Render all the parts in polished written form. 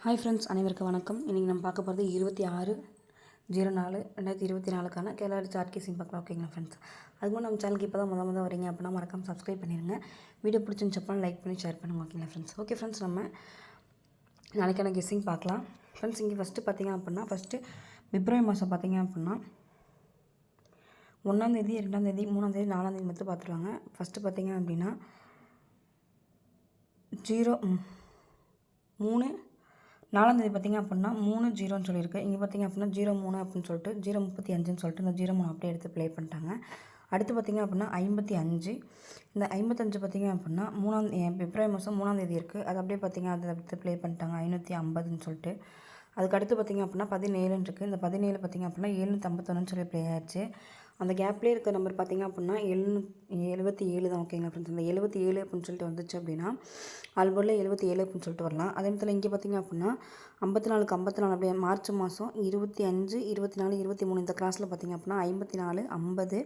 Hi friends, அனைவருக்கும் வணக்கம். இன்றைக்கி நம்ம பார்க்க போகிறது 26/04/2024 கேரளா சார்ட் கேசிங் பார்க்கலாம். ஓகேங்களா ஃப்ரெண்ட்ஸ், அதுக்கு முன்னாடி நம்ம சேனலுக்கு இப்போ தான் முதல் வரீங்க அப்படின்னா மறக்காம சப்ஸ்கிரைப் பண்ணிடுங்க. வீடியோ பிடிச்சிருந்துச்சப்பா லைக் பண்ணி ஷேர் பண்ணுங்கள். ஓகேங்களா ஃப்ரெண்ட்ஸ். ஓகே ஃப்ரெண்ட்ஸ், நம்ம நாளைக்கான கெஸ்ஸிங் பார்க்கலாம். ஃப்ரெண்ட்ஸ், இங்கே ஃபஸ்ட்டு பார்த்திங்க அப்படின்னா பிப்ரவரி மாதம் பார்த்திங்க அப்படின்னா 1ஆம் தேதி 2ஆம் தேதி 3ஆம் தேதி 4ஆம் தேதி மட்டும் பார்த்துருவாங்க. ஃபஸ்ட்டு பார்த்திங்க அப்படின்னா 4ஆம் தேதி பார்த்திங்க அப்படின்னா 30ன்னு சொல்லியிருக்கு. இங்கே பார்த்திங்க அப்படின்னா 03 அப்படின்னு சொல்லிட்டு 035ன்னு சொல்லிட்டு இந்த 03 அப்படியே எடுத்து ப்ளே பண்ணிட்டாங்க. அடுத்து பார்த்திங்க அப்படின்னா 55. இந்த 55 பார்த்திங்க அப்படின்னா பிப்ரவரி மாதம் 3ஆம் தேதி இருக்குது. அது அப்படியே பார்த்திங்க அதை எடுத்து ப்ளே பண்ணிட்டாங்க 550ன்னு சொல்லிட்டு. அதுக்கு அடுத்து பார்த்திங்க அப்படின்னா 17ன்னு இருக்குது. இந்த 17 பார்த்திங்க அப்படின்னா 751ன்னு சொல்லி ப்ளே ஆயிடுச்சு. அந்த கேப்லேயே இருக்க நம்பர் பார்த்திங்க அப்படின்னா 77 தான். ஓகேங்களா ஃப்ரெண்ட்ஸ், இந்த 77 அப்படின்னு சொல்லிட்டு வந்துச்சு அப்படின்னா ஆல்போர்டில் 77 அப்படின்னு சொல்லிட்டு வரலாம். அதே மாதிரி இங்கே பார்த்திங்க அப்படின்னா 54க்கு 54 அப்படியே மார்ச் மாதம் 25, 24, 23 இந்த கிளாஸில் பார்த்திங்க அப்படின்னா 54, 50,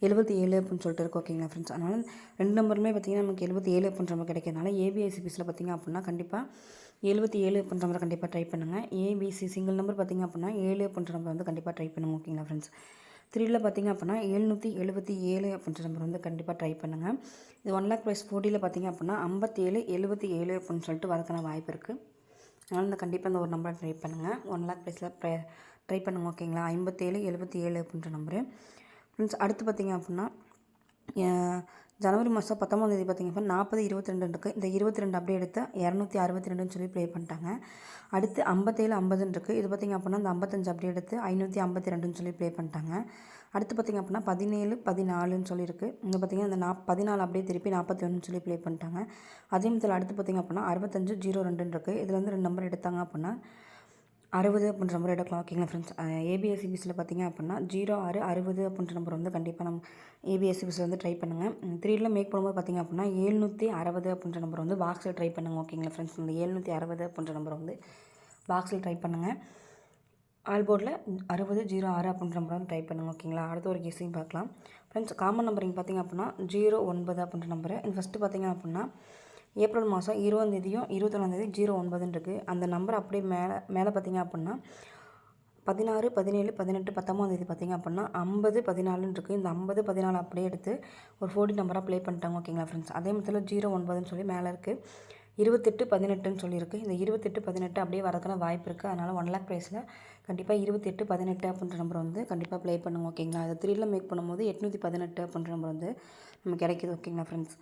77 அப்படின்னு சொல்லிட்டு இருக்குது. ஓகேங்களா ஃப்ரெண்ட்ஸ், அதனால் ரெண்டு நம்பருமே பார்த்திங்கன்னா நமக்கு 77 அப்படின்ற மாதிரி கிடைக்கிறதுனால ஏபிஐசிபிஸில் பார்த்திங்க அப்படின்னா கண்டிப்பாக 77 அப்படின்ற நம்பர் கண்டிப்பாக ட்ரை பண்ணுங்கள். ஏபிசி சிங்கிள் நம்பர் பார்த்திங்க அப்படின்னா 7 அப்படின்ற நம்பர் வந்து கண்டிப்பாக ட்ரை பண்ணுங்கள். ஓகேங்களா ஃப்ரெண்ட்ஸ். 3ல் பார்த்திங்க அப்படின்னா 777 அப்படின்ற நம்பர் வந்து கண்டிப்பாக ட்ரை பண்ணுங்கள். இது 1 lakh ப்ரைஸ் 4Dயில் பார்த்திங்க அப்படின்னா 57, 77 அப்படின்னு சொல்லிட்டு வரதுக்கான வாய்ப்பு இருக்குது. அதனால் இந்த கண்டிப்பாக இந்த ஒரு நம்பரை ட்ரை பண்ணுங்கள். 1 lakh ப்ரைஸில் ட்ரை பண்ணுங்கள். ஓகேங்களா, 57, 77 அப்படின்ற நம்பரு. ஃப்ரெண்ட்ஸ், அடுத்து பார்த்திங்க அப்படின்னா ஜனவரி மாதம் 19ஆம் தேதி பார்த்திங்க அப்படின்னா 40, 22 இருக்குது. இந்த 22 அப்படியே எடுத்து 262ன்னு சொல்லி ப்ளே பண்ணிட்டாங்க. அடுத்து 57, 50ன்னு இருக்குது. இது பார்த்திங்க அப்படின்னா இந்த 55 அப்படியே எடுத்து 552ன்னு சொல்லி ப்ளே பண்ணிட்டாங்க. அடுத்து பார்த்திங்க அப்படின்னா 17, 14ன்னு சொல்லியிருக்கு. இங்கே பார்த்திங்கன்னா இந்த 14 அப்படியே திருப்பி 41ன்னு சொல்லி ப்ளே பண்ணிட்டாங்க. அதே மாதிரி அடுத்து பார்த்திங்க அப்படின்னா 65, 02ன்னு இருக்குது. இதில் வந்து 2 நம்பர் எடுத்தாங்க அப்படின்னா 60 அப்படின்ற நம்பர் எடுக்கலாம். ஓகேங்களா ஃப்ரெண்ட்ஸ், ஏபிஎஸ்சிபிஸில் பார்த்திங்க அப்படின்னா 06, 60 அப்படின்ற நம்பர் வந்து கண்டிப்பாக நம்ம ஏபிஎஸ்சிபிஸில் வந்து ட்ரை பண்ணுங்கள். 3ல் மேக் பண்ணும்போது பார்த்திங்க அப்படின்னா 760 அப்படின்ற நம்பர் வந்து பாக்ஸில் ட்ரை பண்ணுங்கள். ஓகேங்களா ஃப்ரெண்ட்ஸ், இந்த 760 அப்படின்ற நம்பர் வந்து பாக்ஸில் ட்ரை பண்ணுங்கள். ஆல்போர்டில் 60, 06 அப்படின்ற நம்பர் வந்து ட்ரை பண்ணுங்கள். ஓகேங்களா, அடுத்த ஒரு கெஸ்ஸிங் பார்க்கலாம். ஃப்ரெண்ட்ஸ், காமன் நம்பரிங் பார்த்திங்க அப்படின்னா 09 அப்படின்ற நம்பரு. இது ஃபஸ்ட்டு பார்த்திங்க அப்படின்னா ஏப்ரல் மாதம் 20ஆம் தேதியும் 21ஆம் தேதி 09ன்னு இருக்குது. அந்த நம்பர் அப்படியே மேலே பார்த்திங்க அப்படின்னா 16, 17, 18, 19ஆம் தேதி பார்த்திங்க அப்படின்னா 50, 14ன்னு இருக்குது. இந்த 50, 14 அப்படியே எடுத்து ஒரு 4D நம்பராக ப்ளே பண்ணிட்டாங்க. ஓகேங்களா ஃப்ரெண்ட்ஸ், அதே மாதிரி 09ன்னு சொல்லி மேலே இருக்குது. 28, 18ன்னு சொல்லியிருக்கு. இந்த 28, 18 அப்படியே வரதுக்கான வாய்ப்பு இருக்குது. அதனால் 1 lakh ப்ரைஸில் கண்டிப்பாக 28, 18 அப்படின்ற நம்பர் வந்து கண்டிப்பாக ப்ளே பண்ணுங்க. ஓகேங்களா, அது 3ல் மேக் பண்ணும்போது 818 அப்படின்ற நம்பர் வந்து நமக்கு கிடைக்கிது. ஓகேங்களா ஃப்ரெண்ட்ஸ்,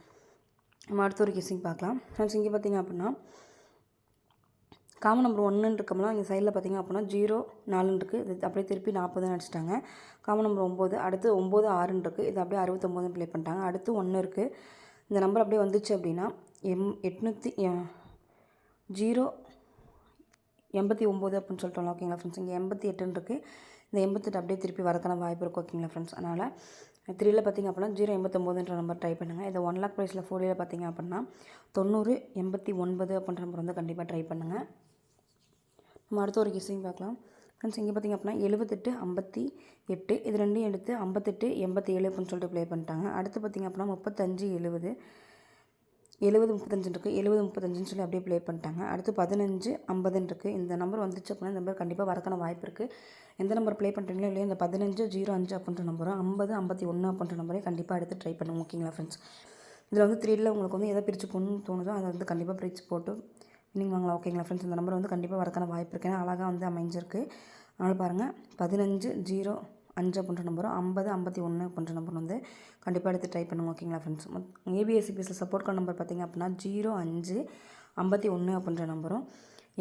நம்ம அடுத்த ஒரு கெஸ்ஸிங் பார்க்கலாம். ஃப்ரெண்ட்ஸ், இங்கே பார்த்திங்க அப்படின்னா காமன் நம்பர் 1ன்னு இருக்கோம்னா இங்கே சைடில் பார்த்திங்க அப்படின்னா 04ன்னு இருக்குது. இது அப்படியே திருப்பி 40ன்னு அடிச்சிட்டாங்க. காமன் நம்பர் 9, அடுத்து 96ன்னு இருக்குது. இது அப்படியே 69ன்னு ப்ளே பண்ணிட்டாங்க. அடுத்து 1 இருக்குது. இந்த நம்பர் அப்படியே வந்துச்சு அப்படின்னா 089 அப்படின்னு சொல்லிட்டோம். ஓகேங்களா ஃப்ரெண்ட்ஸ், இங்கே 88ன்னு இருக்குது. இந்த 88 அப்படியே திருப்பி வரக்கான வாய்ப்பு இருக்குது. ஓகேங்களா ஃப்ரெண்ட்ஸ், அதனால் 3ல் பார்த்திங்க அப்படின்னா 089ன்ற நம்பர் ட்ரை பண்ணுங்கள். இதை 1 lakh ப்ரைஸில் 4Dயில் பார்த்திங்க அப்படின்னா 90, 89 அப்படின்ற நம்பர் வந்து கண்டிப்பாக ட்ரை பண்ணுங்கள். நம்ம அடுத்த ஒரு கெஸ்ஸிங் பார்க்கலாம். ஃப்ரெண்ட்ஸ், இங்கே பார்த்திங்க அப்படின்னா 78, 58 இது ரெண்டையும் எடுத்து 58, 87 அப்படின்னு சொல்லிட்டு ப்ளே பண்ணிட்டாங்க. அடுத்து பார்த்திங்க அப்படின்னா 35, 70, 35 இருக்குது. 35ன்னு சொல்லி அப்படியே ப்ளே பண்ணிட்டாங்க. அடுத்து 15, 50ன்னு இருக்குது. இந்த நம்பர் வந்துச்சு அப்படின்னா இந்த நம்பர் கண்டிப்பாக வரக்கான வாய்ப்பு இருக்குது. எந்த நம்பர் ப்ளே பண்ணுறீங்களோ இல்லையோ இந்த 15, 05 அப்படின்ற நம்பரும் 50, 51 அப்படின்ற நம்பரே கண்டிப்பாக எடுத்து ட்ரை பண்ணுங்க. ஓகேங்களா ஃப்ரெண்ட்ஸ், இதில் வந்து 3ல் உங்களுக்கு வந்து எதை பிரித்து போடணும்னு தோணுதோ அதை வந்து கண்டிப்பாக பிரித்து போட்டு நீங்கள் வாங்கலாம். ஓகேங்களா ஃப்ரெண்ட்ஸ், இந்த நம்பர் வந்து கண்டிப்பாக வரக்கான வாய்ப்பு இருக்குது. ஏன்னா அழகாக வந்து அமைஞ்சிருக்கு. அதனால் பாருங்கள் 15, 05 அப்படின்ற நம்பரும் 50, 51 அப்படின்ற நம்பர் வந்து கண்டிப்பாக எடுத்து ட்ரை பண்ணுங்க. ஓகேங்களா ஃப்ரெண்ட்ஸ், ஏபிஎஸ்சிபிஎஸ்சில் சப்போர்ட் கார்டு நம்பர் பார்த்திங்க அப்படின்னா 05, 51 அப்படின்ற நம்பரும்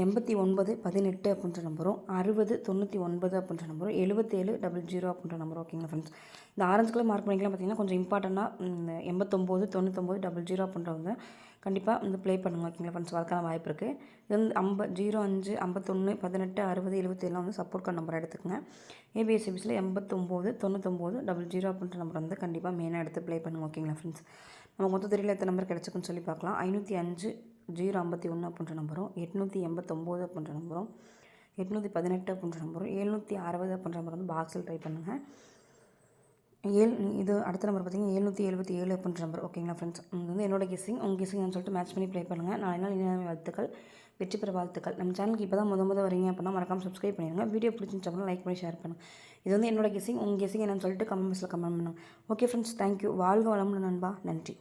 89, 18 அப்படின்ற நம்பரும் 60, 99 அப்படின்ற நம்பரும் 77, 00 அப்படின்ற நம்பரும். ஓகேங்களா ஃப்ரெண்ட்ஸ், இந்த ஆரஞ்சு கலர் மார்க் பண்ணிக்கலாம் பார்த்திங்கன்னா கொஞ்சம் இம்பார்ட்டண்ட்டாக இந்த 89, 99, 00 அப்படின்றவங்க கண்டிப்பாக வந்து ப்ளே பண்ணுங்கள். ஓகேங்களா ஃப்ரெண்ட்ஸ், வரக்கான வாய்ப்பு இருக்குது. இது வந்து 05, 51, 18, 60, 77 வந்து சப்போர்ட் கார்டு நம்பர் எடுத்துக்கோங்க. ஏபிஎஸ்சிபிஸில் 89, 99, 00 அப்படின்ற நம்பர் வந்து கண்டிப்பாக மெயினாக எடுத்து ப்ளே பண்ணுங்கள். ஓகேங்களா ஃப்ரெண்ட்ஸ், நம்ம மொத்தம் தெரியல எத்தனை நம்பர் கிடச்சிக்குன்னு சொல்லி பார்க்கலாம். 505, 051 அப்படின்ற நம்பரும் 889 அப்படின்ற நம்பரும் 818 அப்படின்ற நம்பரும் 760 அப்படின்ற நம்பர் வந்து பாக்ஸில் ட்ரை பண்ணுங்கள். இது அடுத்த நம்பர் பார்த்திங்கன்னா 777 அப்படின்ற நம்பர். ஓகேங்களா ஃப்ரெண்ட்ஸ், இது வந்து என்னோட கெஸ்ஸிங். உங்கள் கெஸ்ஸிங்னு சொல்லிட்டு மேட்ச் பண்ணி ப்ளே பண்ணுங்கள். நான் என்ன வாழ்த்துக்கள். வெற்றி பெற வாழ்த்துக்கள். நம்ம சேனலுக்கு இப்போ தான் வரீங்க அப்படின்னா மறக்காமல் சப்ஸ்கிரைப் பண்ணிடுங்க. வீடியோ பிடிச்சிருந்துச்சு அப்படின்னா லைக் பண்ணி ஷேர் பண்ணுங்கள். இது வந்து என்னோட கெஸ்ஸிங். உங்கள் கெஸ்ஸிங் என்னன்னு சொல்லிட்டு கமெண்ட் பாக்ஸில் கமெண்ட் பண்ணுங்கள். Okay friends, thank you. வாழ்க வளமுடன் நண்பா. நன்றி.